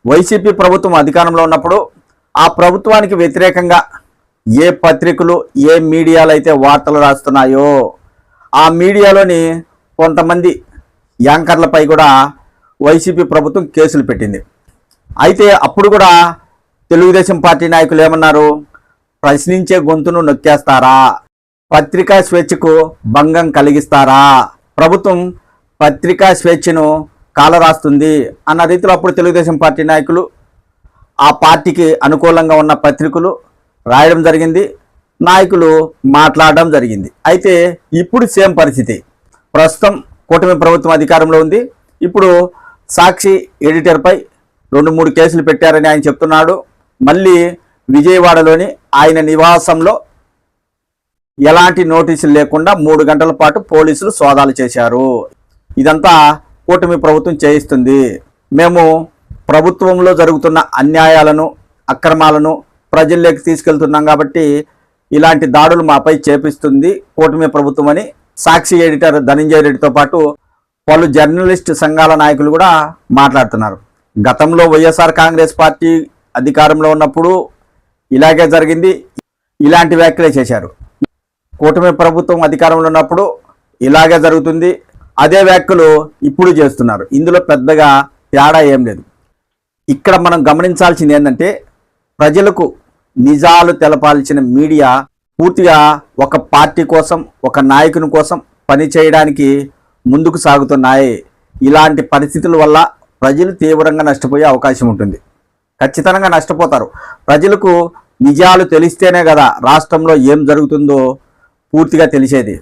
YCP ప్రభుత్వం అధికారంలో ఉన్నప్పుడు ఆ ప్రభుత్వానికి వ్యతిరేకంగా ఏ పత్రికలు ఏ మీడియాలు అయితే వార్తలు రాస్తున్నాయో ఆ మీడియాలోని కొంతమంది యాంకర్లపై కూడా వైసీపీ ప్రభుత్వం కేసులు పెట్టింది. అయితే అప్పుడు కూడా తెలుగుదేశం పార్టీ నాయకులు ఏమన్నారు? ప్రశ్నించే గొంతును నొక్కేస్తారా, పత్రికా స్వేచ్ఛకు భంగం కలిగిస్తారా, ప్రభుత్వం పత్రికా స్వేచ్ఛను కాలరాస్తుంది అన్న రీతిలో అప్పుడు తెలుగుదేశం పార్టీ నాయకులు ఆ పార్టీకి అనుకూలంగా ఉన్న పత్రికలు రాయడం జరిగింది, నాయకులు మాట్లాడడం జరిగింది. అయితే ఇప్పుడు సేమ్ పరిస్థితి. ప్రస్తుతం కూటమి ప్రభుత్వం అధికారంలో ఉంది. ఇప్పుడు సాక్షి ఎడిటర్పై 2-3 కేసులు పెట్టారని ఆయన చెప్తున్నాడు. మళ్ళీ విజయవాడలోని ఆయన నివాసంలో ఎలాంటి నోటీసులు లేకుండా 3 గంటల పాటు పోలీసులు సోదాలు చేశారు. ఇదంతా కూటమి ప్రభుత్వం చేయిస్తుంది. మేము ప్రభుత్వంలో జరుగుతున్న అన్యాయాలను అక్రమాలను ప్రజల్లోకి తీసుకెళ్తున్నాం కాబట్టి ఇలాంటి దాడులు మాపై చేపిస్తుంది కూటమి ప్రభుత్వం అని సాక్షి ఎడిటర్ ధనంజయ రెడ్డితో పాటు పలు జర్నలిస్ట్ సంఘాల నాయకులు కూడా మాట్లాడుతున్నారు. గతంలో వైఎస్ఆర్ కాంగ్రెస్ పార్టీ అధికారంలో ఉన్నప్పుడు ఇలాగే జరిగింది, ఇలాంటి వ్యాఖ్యలే చేశారు. కూటమి ప్రభుత్వం అధికారంలో ఉన్నప్పుడు ఇలాగే జరుగుతుంది, అదే వ్యాఖ్యలు ఇప్పుడు చేస్తున్నారు. ఇందులో పెద్దగా తేడా ఏం లేదు. ఇక్కడ మనం గమనించాల్సింది ఏంటంటే ప్రజలకు నిజాలు తెలపాల్సిన మీడియా పూర్తిగా ఒక పార్టీ కోసం ఒక నాయకుని కోసం పని చేయడానికి ముందుకు సాగుతున్నాయి. ఇలాంటి పరిస్థితుల వల్ల ప్రజలు తీవ్రంగా నష్టపోయే అవకాశం ఉంటుంది. ఖచ్చితంగా నష్టపోతారు. ప్రజలకు నిజాలు తెలిస్తేనే కదా రాష్ట్రంలో ఏం జరుగుతుందో పూర్తిగా తెలిసేది.